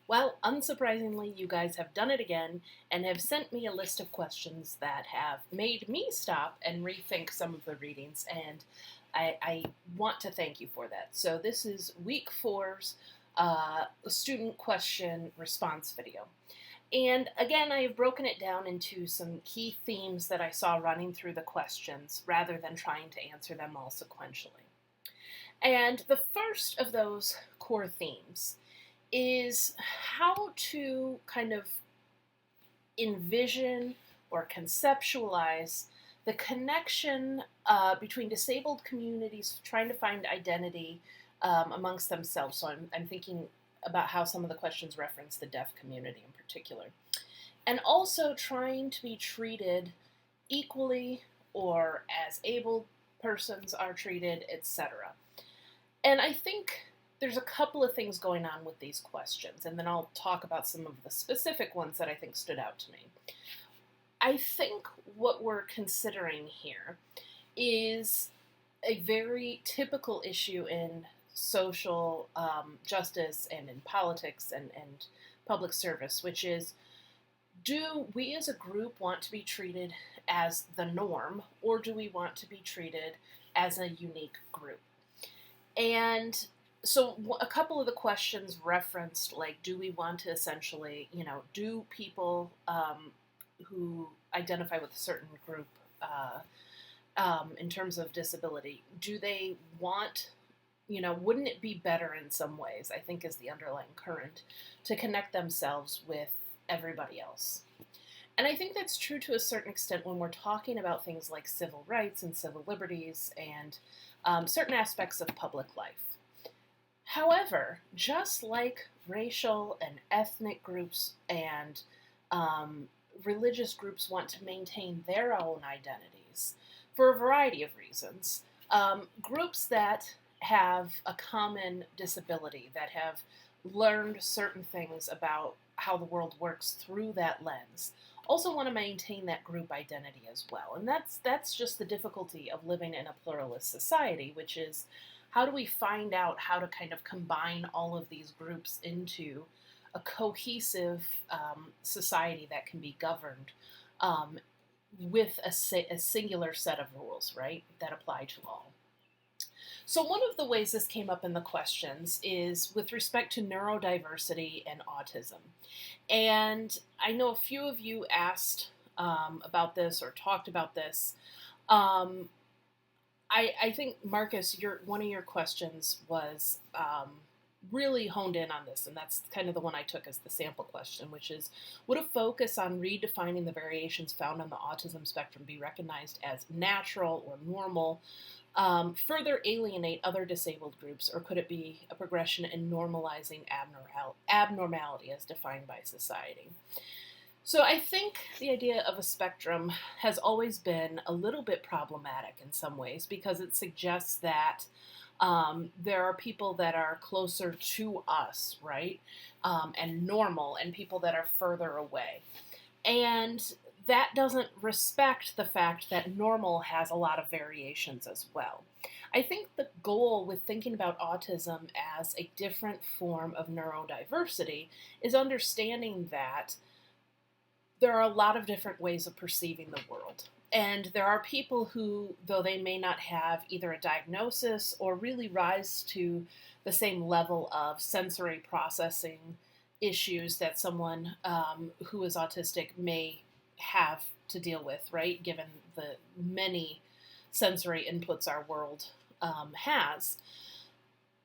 Well, unsurprisingly, you guys have done it again and have sent me a list of questions that have made me stop and rethink some of the readings, and I want to thank you for that. So, this is week four's student question response video. And again, I have broken it down into some key themes that I saw running through the questions rather than trying to answer them all sequentially. And the first of those core themes is how to kind of envision or conceptualize the connection between disabled communities trying to find identity amongst themselves. So I'm thinking about how some of the questions reference the deaf community in particular. And also trying to be treated equally or as able persons are treated, etc. And I think there's a couple of things going on with these questions, and then I'll talk about some of the specific ones that I think stood out to me. I think what we're considering here is a very typical issue in social justice and in politics and public service, which is, do we as a group want to be treated as the norm, or do we want to be treated as a unique group? And so a couple of the questions referenced, like, do we want to essentially, do people who identify with a certain group in terms of disability, do they want, wouldn't it be better in some ways, I think is the underlying current, to connect themselves with everybody else? And I think that's true to a certain extent when we're talking about things like civil rights and civil liberties and certain aspects of public life. However, just like racial and ethnic groups and religious groups want to maintain their own identities for a variety of reasons, groups that have a common disability, that have learned certain things about how the world works through that lens, also want to maintain that group identity as well. And that's just the difficulty of living in a pluralist society, which is, how do we find out how to kind of combine all of these groups into a cohesive society that can be governed with a singular set of rules, right, that apply to all? So one of the ways this came up in the questions is with respect to neurodiversity and autism. And I know a few of you asked about this or talked about this. I think, Marcus, one of your questions was really honed in on this, and that's kind of the one I took as the sample question, which is, would a focus on redefining the variations found on the autism spectrum be recognized as natural or normal, further alienate other disabled groups, or could it be a progression in normalizing abnormality as defined by society? So I think the idea of a spectrum has always been a little bit problematic in some ways, because it suggests that there are people that are closer to us, right, and normal, and people that are further away. And that doesn't respect the fact that normal has a lot of variations as well. I think the goal with thinking about autism as a different form of neurodiversity is understanding that there are a lot of different ways of perceiving the world. And there are people who, though they may not have either a diagnosis or really rise to the same level of sensory processing issues that someone who is autistic may have to deal with, right, given the many sensory inputs our world has.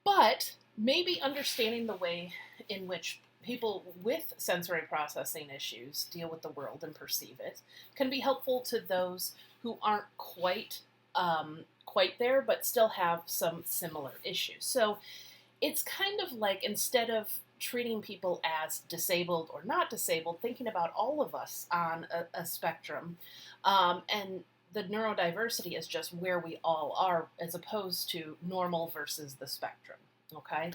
But maybe understanding the way in which people with sensory processing issues deal with the world and perceive it can be helpful to those who aren't quite there, but still have some similar issues. So it's kind of like, instead of treating people as disabled or not disabled, thinking about all of us on a spectrum, and the neurodiversity is just where we all are, as opposed to normal versus the spectrum, okay?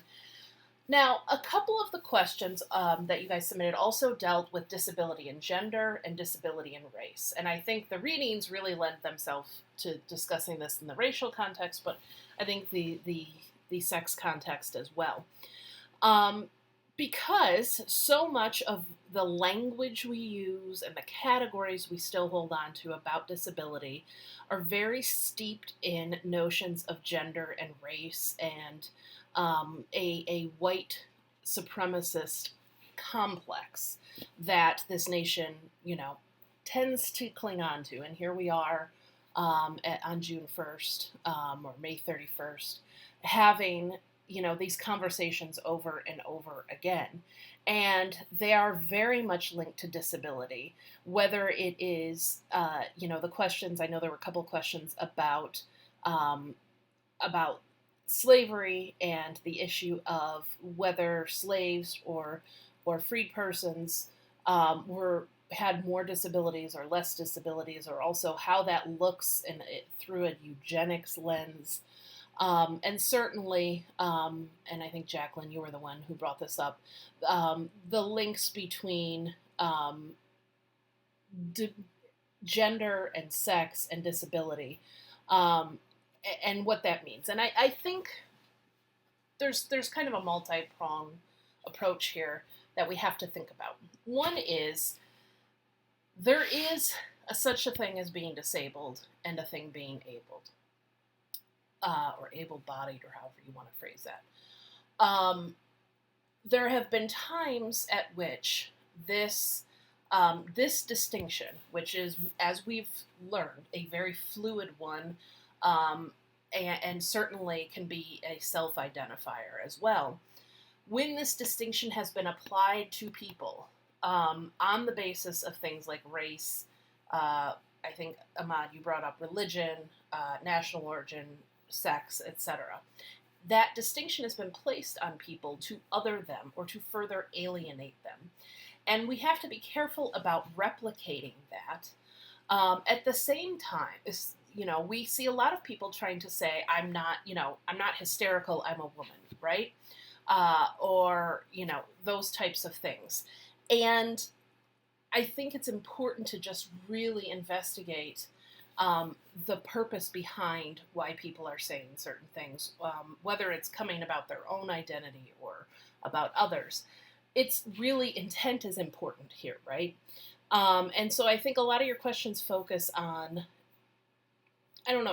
Now, a couple of the questions that you guys submitted also dealt with disability and gender and disability and race. And I think the readings really lend themselves to discussing this in the racial context, but I think the sex context as well. Because so much of the language we use and the categories we still hold on to about disability are very steeped in notions of gender and race and a white supremacist complex that this nation, tends to cling on to. And here we are on June 1st or May 31st having these conversations over and over again. And they are very much linked to disability, whether it is, the questions. I know there were a couple of questions about slavery and the issue of whether slaves or freed persons had more disabilities or less disabilities, or also how that looks through a eugenics lens. And certainly, and I think Jacqueline, you were the one who brought this up, the links between gender and sex and disability, and what that means. And I think there's kind of a multi-pronged approach here that we have to think about. One is there is such a thing as being disabled and a thing being abled. Or able-bodied, or however you want to phrase that. There have been times at which this distinction, which is, as we've learned, a very fluid one, and certainly can be a self-identifier as well. When this distinction has been applied to people on the basis of things like race, I think, Ahmad, you brought up religion, national origin, sex, etc. That distinction has been placed on people to other them or to further alienate them. And we have to be careful about replicating that. At the same time, we see a lot of people trying to say, I'm not hysterical, I'm a woman, right? Or those types of things. And I think it's important to just really investigate the purpose behind why people are saying certain things, whether it's coming about their own identity or about others. It's really, intent is important here, right? And so I think a lot of your questions focus on,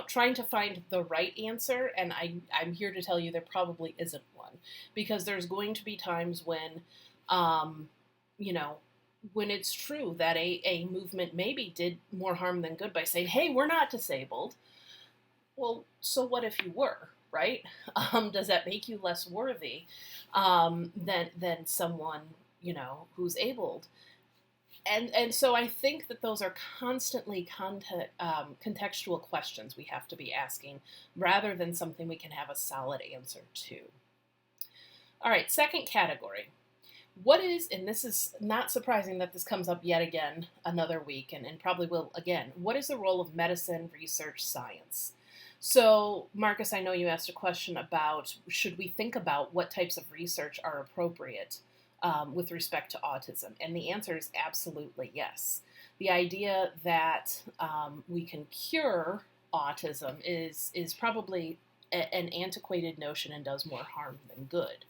trying to find the right answer, and I'm here to tell you there probably isn't one, because there's going to be times when, when it's true that a movement maybe did more harm than good by saying, hey, we're not disabled. Well, so what if you were, right? Does that make you less worthy than someone, who's abled? And so I think that those are constantly contextual questions we have to be asking, rather than something we can have a solid answer to. All right, second category. What is, and this is not surprising that this comes up yet again another week, and probably will again, what is the role of medicine, research, science? So, Marcus, I know you asked a question about, should we think about what types of research are appropriate with respect to autism? And the answer is absolutely yes. The idea that we can cure autism is probably an antiquated notion and does more harm than good.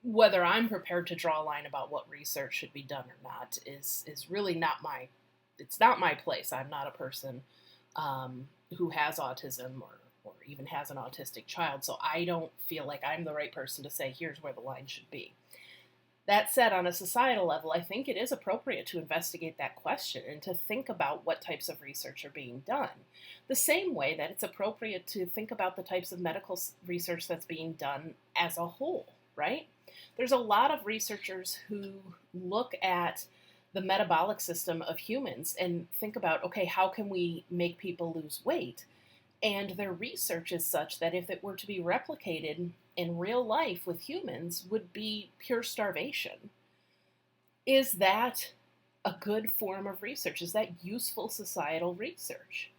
Whether I'm prepared to draw a line about what research should be done or not is really not my place. I'm not a person who has autism or even has an autistic child, so I don't feel like I'm the right person to say, here's where the line should be. That said, on a societal level, I think it is appropriate to investigate that question and to think about what types of research are being done. The same way that it's appropriate to think about the types of medical research that's being done as a whole, right? There's a lot of researchers who look at the metabolic system of humans and think about, okay, how can we make people lose weight? And their research is such that if it were to be replicated in real life with humans, would be pure starvation. Is that a good form of research? Is that useful societal research?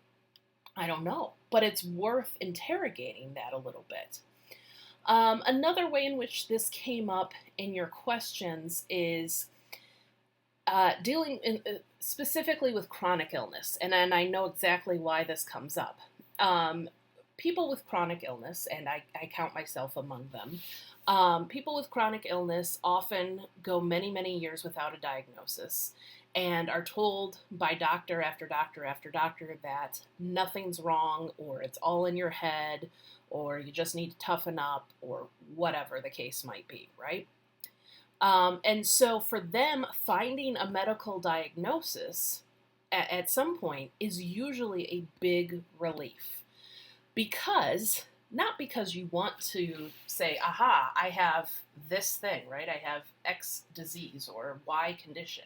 I don't know, but it's worth interrogating that a little bit. Another way in which this came up in your questions is dealing specifically with chronic illness, and I know exactly why this comes up. people with chronic illness, and I count myself among them, people with chronic illness often go many, many years without a diagnosis and are told by doctor after doctor after doctor that nothing's wrong, or it's all in your head, or you just need to toughen up, or whatever the case might be, right? And so for them, finding a medical diagnosis at some point is usually a big relief. Not because you want to say, aha, I have this thing, right? I have X disease or Y condition.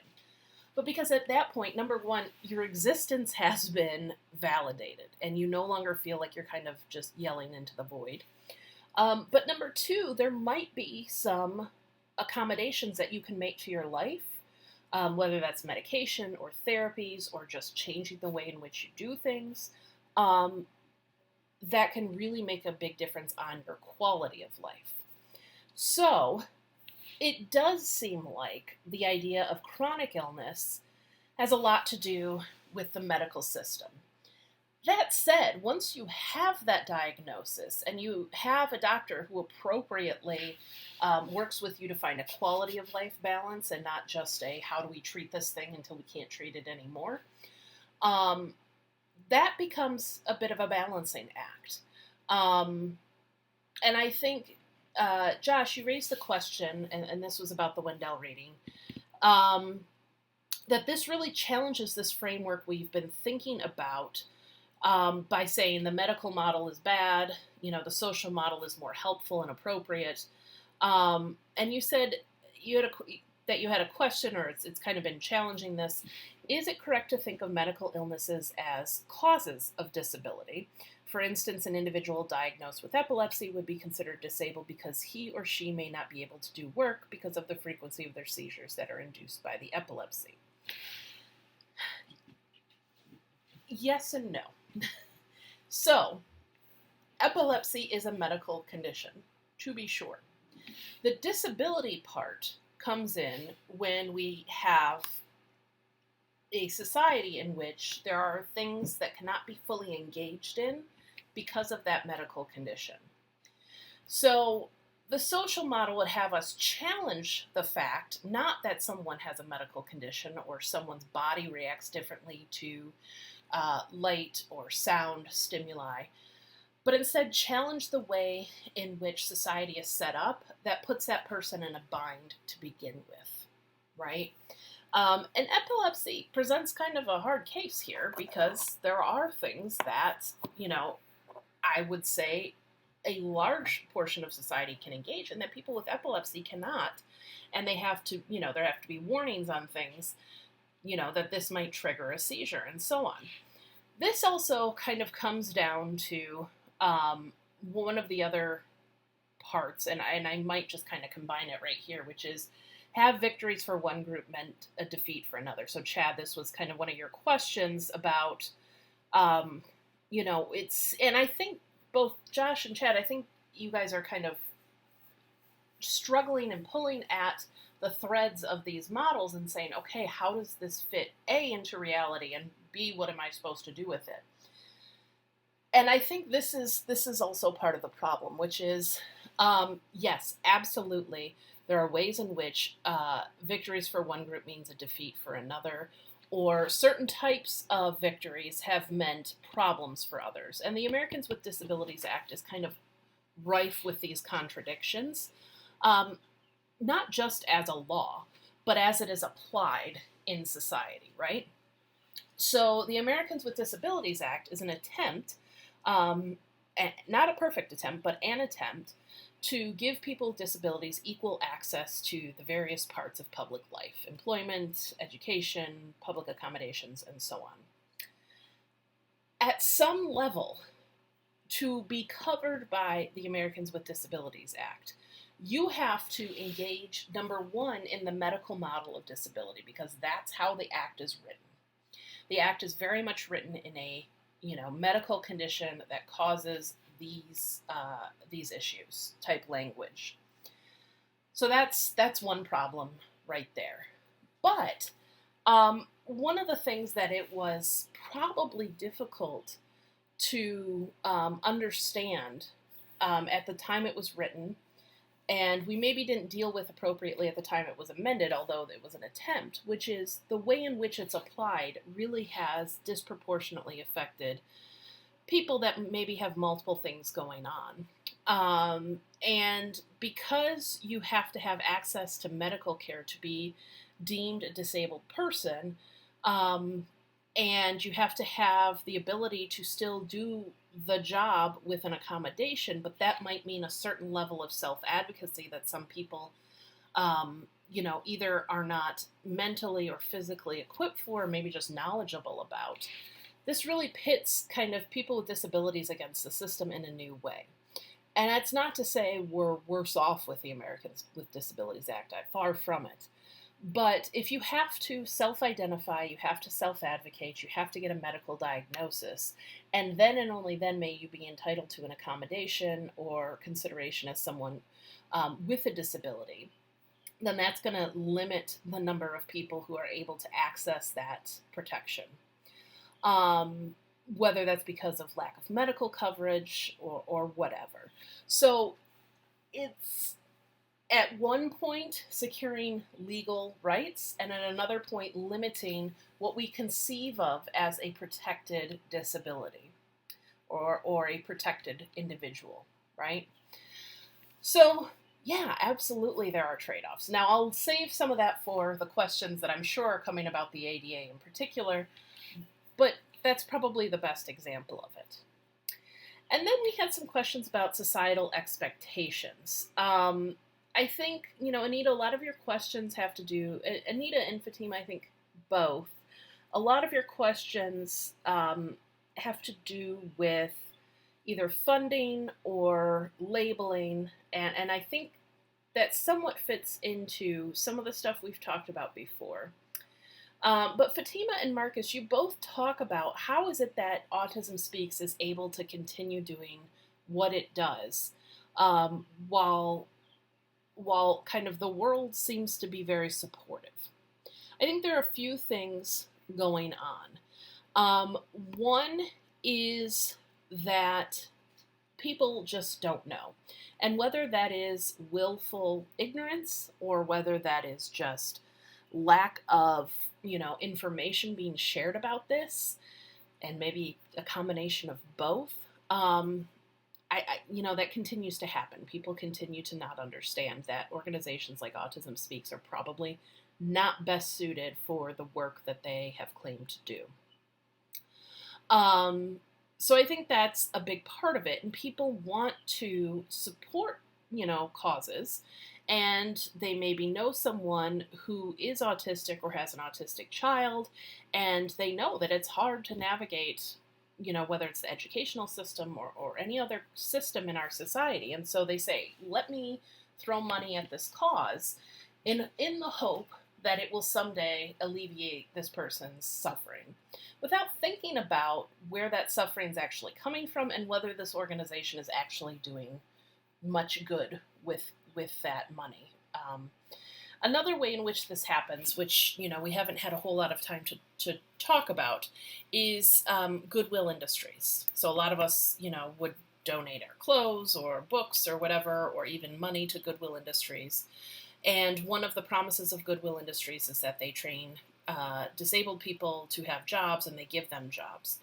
But because at that point, number one, your existence has been validated and you no longer feel like you're kind of just yelling into the void. But number two, there might be some accommodations that you can make to your life, whether that's medication or therapies or just changing the way in which you do things, that can really make a big difference on your quality of life. So it does seem like the idea of chronic illness has a lot to do with the medical system. That said, once you have that diagnosis and you have a doctor who appropriately works with you to find a quality of life balance and not just a how do we treat this thing until we can't treat it anymore, that becomes a bit of a balancing act. And I think, Josh, you raised the question, and this was about the Wendell reading, that this really challenges this framework we've been thinking about by saying the medical model is bad, the social model is more helpful and appropriate. And you said that you had a question, or it's kind of been challenging this. Is it correct to think of medical illnesses as causes of disability? For instance, an individual diagnosed with epilepsy would be considered disabled because he or she may not be able to do work because of the frequency of their seizures that are induced by the epilepsy. Yes and no. So, epilepsy is a medical condition, to be sure. The disability part comes in when we have a society in which there are things that cannot be fully engaged in because of that medical condition. So the social model would have us challenge the fact, not that someone has a medical condition or someone's body reacts differently to light or sound stimuli, but instead challenge the way in which society is set up that puts that person in a bind to begin with, right? And epilepsy presents kind of a hard case here because there are things that, I would say a large portion of society can engage in that people with epilepsy cannot. And they have to, there have to be warnings on things, that this might trigger a seizure and so on. This also kind of comes down to one of the other parts, and I might just kind of combine it right here, which is have victories for one group meant a defeat for another. So Chad, this was kind of one of your questions about, and I think both Josh and Chad, I think you guys are kind of struggling and pulling at the threads of these models and saying, okay, how does this fit A, into reality, and B, what am I supposed to do with it? And I think this is also part of the problem, which is, yes, absolutely, there are ways in which victories for one group means a defeat for another, or certain types of victories have meant problems for others. And the Americans with Disabilities Act is kind of rife with these contradictions, not just as a law, but as it is applied in society, right? So the Americans with Disabilities Act is an attempt, not a perfect attempt, but an attempt to give people with disabilities equal access to the various parts of public life: employment, education, public accommodations, and so on. At some level, to be covered by the Americans with Disabilities Act, you have to engage, number one, in the medical model of disability, because that's how the Act is written. The Act is very much written in a medical condition that causes these issues type language. So that's one problem right there. But one of the things that it was probably difficult to understand at the time it was written, and we maybe didn't deal with appropriately at the time it was amended, although it was an attempt, which is the way in which it's applied really has disproportionately affected people that maybe have multiple things going on. And because you have to have access to medical care to be deemed a disabled person, and you have to have the ability to still do the job with an accommodation, but that might mean a certain level of self-advocacy that some people, either are not mentally or physically equipped for, or maybe just knowledgeable about. This really pits kind of people with disabilities against the system in a new way. And that's not to say we're worse off with the Americans with Disabilities Act. Far from it. But if you have to self-identify, you have to self-advocate, you have to get a medical diagnosis, and then and only then may you be entitled to an accommodation or consideration as someone with a disability, then that's going to limit the number of people who are able to access that protection. Whether that's because of lack of medical coverage or whatever. So it's at one point securing legal rights, and at another point limiting what we conceive of as a protected disability or a protected individual, right? So yeah, absolutely there are trade-offs. Now I'll save some of that for the questions that I'm sure are coming about the ADA in particular, but that's probably the best example of it. And then we had some questions about societal expectations. I think, Anita, a lot of your questions have to do, Anita and Fatima, I think both, a lot of your questions have to do with either funding or labeling, and I think that somewhat fits into some of the stuff we've talked about before. But Fatima and Marcus, you both talk about how is it that Autism Speaks is able to continue doing what it does while kind of the world seems to be very supportive. I think there are a few things going on. One is that people just don't know. And whether that is willful ignorance or whether that is just lack of information being shared about this, and maybe a combination of both, that continues to happen. People continue to not understand that organizations like Autism Speaks are probably not best suited for the work that they have claimed to do. So I think that's a big part of it, and people want to support, causes, and they maybe know someone who is autistic or has an autistic child, and they know that it's hard to navigate, whether it's the educational system or any other system in our society. And so they say, let me throw money at this cause in the hope that it will someday alleviate this person's suffering, without thinking about where that suffering is actually coming from and whether this organization is actually doing much good with that money. Another way in which this happens, which we haven't had a whole lot of time to talk about, is Goodwill Industries. So a lot of us, would donate our clothes or books or whatever, or even money to Goodwill Industries. And one of the promises of Goodwill Industries is that they train disabled people to have jobs, and they give them jobs.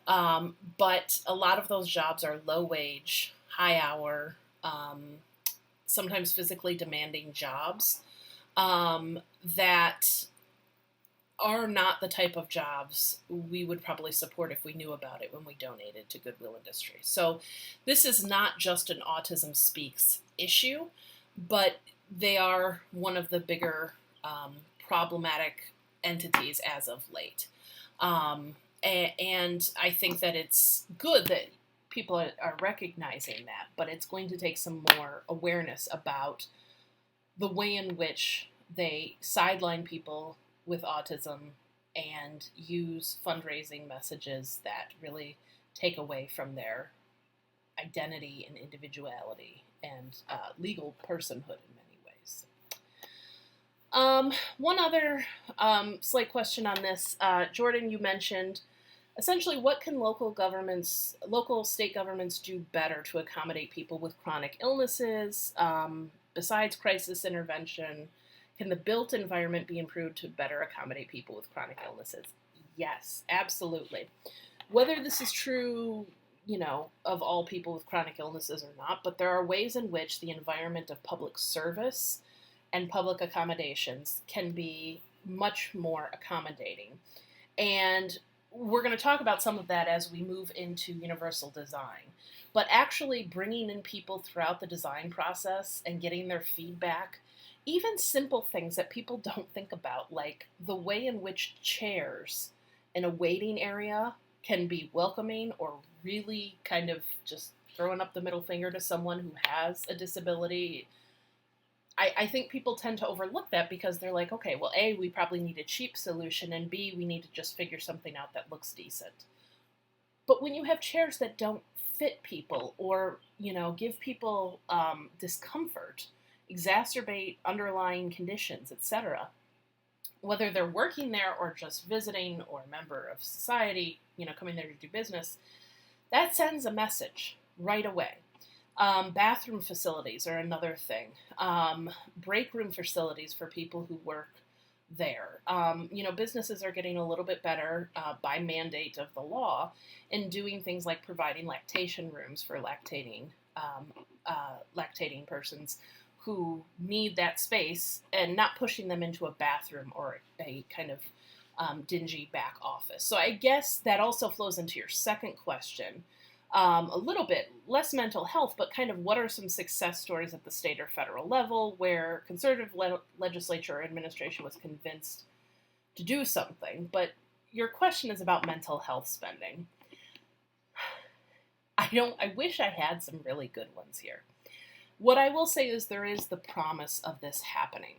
But a lot of those jobs are low wage, high hour, sometimes physically demanding jobs that are not the type of jobs we would probably support if we knew about it when we donated to Goodwill Industries. So this is not just an Autism Speaks issue, but they are one of the bigger problematic entities as of late. And I think that it's good that people are recognizing that, but it's going to take some more awareness about the way in which they sideline people with autism and use fundraising messages that really take away from their identity and individuality and legal personhood in many ways. One other slight question on this. Jordan, you mentioned Essentially, what can local state governments do better to accommodate people with chronic illnesses? Besides crisis intervention, can the built environment be improved to better accommodate people with chronic illnesses? Yes, absolutely. Whether this is true, of all people with chronic illnesses or not, but there are ways in which the environment of public service and public accommodations can be much more accommodating. And we're going to talk about some of that as we move into universal design. But actually bringing in people throughout the design process and getting their feedback, even simple things that people don't think about, like the way in which chairs in a waiting area can be welcoming or really kind of just throwing up the middle finger to someone who has a disability. I think people tend to overlook that because they're like, okay, well, A, we probably need a cheap solution, and B, we need to just figure something out that looks decent. But when you have chairs that don't fit people or, give people discomfort, exacerbate underlying conditions, etc., whether they're working there or just visiting or a member of society, coming there to do business, that sends a message right away. Bathroom facilities are another thing. Break room facilities for people who work there. Businesses are getting a little bit better by mandate of the law in doing things like providing lactation rooms for lactating persons who need that space and not pushing them into a bathroom or a kind of dingy back office. So I guess that also flows into your second question. A little bit less mental health, but kind of what are some success stories at the state or federal level where conservative legislature or administration was convinced to do something. But your question is about mental health spending. I wish I had some really good ones here. What I will say is there is the promise of this happening.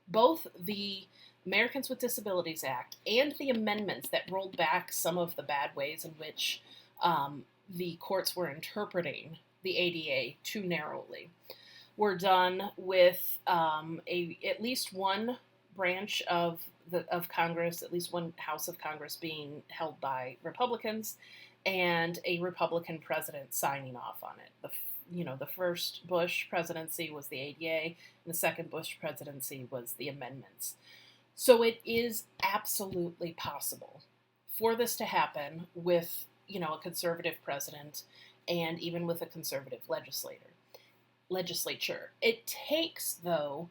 Both the Americans with Disabilities Act and the amendments that rolled back some of the bad ways in which the courts were interpreting the ADA too narrowly were done with at least one branch of Congress, at least one House of Congress being held by Republicans, and a Republican president signing off on it. The first Bush presidency was the ADA, and the second Bush presidency was the amendments. So it is absolutely possible for this to happen with a conservative president and even with a conservative legislature. It takes, though,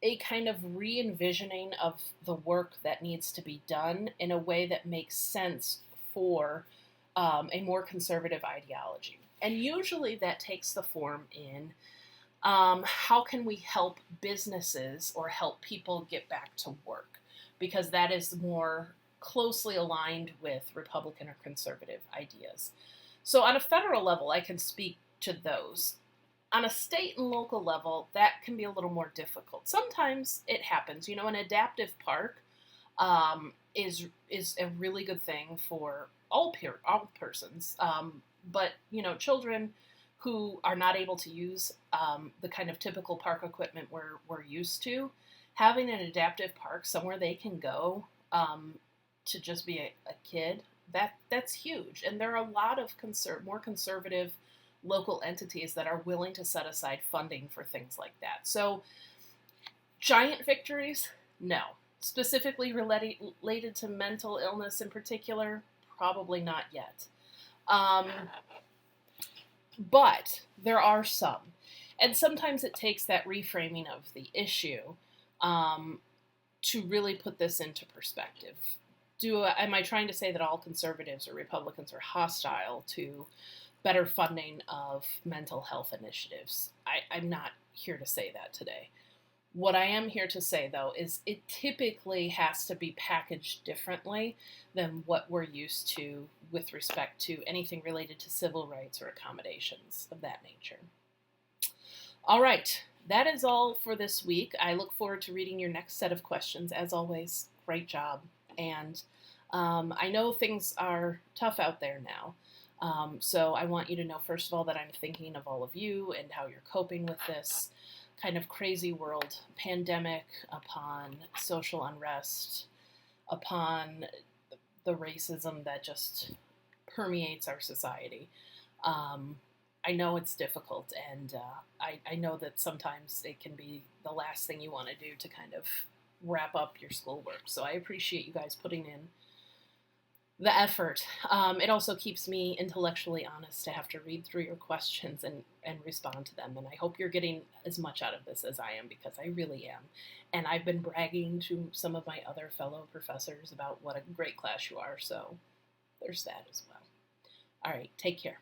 a kind of re-envisioning of the work that needs to be done in a way that makes sense for a more conservative ideology. And usually that takes the form in how can we help businesses or help people get back to work? Because that is more closely aligned with Republican or conservative ideas. So on a federal level, I can speak to those. On a state and local level, that can be a little more difficult. Sometimes it happens. An adaptive park is a really good thing for all persons. But children who are not able to use the kind of typical park equipment we're used to, having an adaptive park somewhere they can go to just be a kid, that's huge. And there are a lot of more conservative local entities that are willing to set aside funding for things like that. So giant victories? No. Specifically related to mental illness in particular? Probably not yet. But there are some. And sometimes it takes that reframing of the issue to really put this into perspective. Am I trying to say that all conservatives or Republicans are hostile to better funding of mental health initiatives? I'm not here to say that today. What I am here to say, though, is it typically has to be packaged differently than what we're used to with respect to anything related to civil rights or accommodations of that nature. All right, that is all for this week. I look forward to reading your next set of questions. As always, great job. And I know things are tough out there now. So I want you to know, first of all, that I'm thinking of all of you and how you're coping with this kind of crazy world pandemic, upon social unrest, upon the racism that just permeates our society. I know it's difficult, and I know that sometimes it can be the last thing you want to do to kind of wrap up your schoolwork. So I appreciate you guys putting in the effort. It also keeps me intellectually honest to have to read through your questions and respond to them. And I hope you're getting as much out of this as I am, because I really am. And I've been bragging to some of my other fellow professors about what a great class you are. So there's that as well. All right, take care.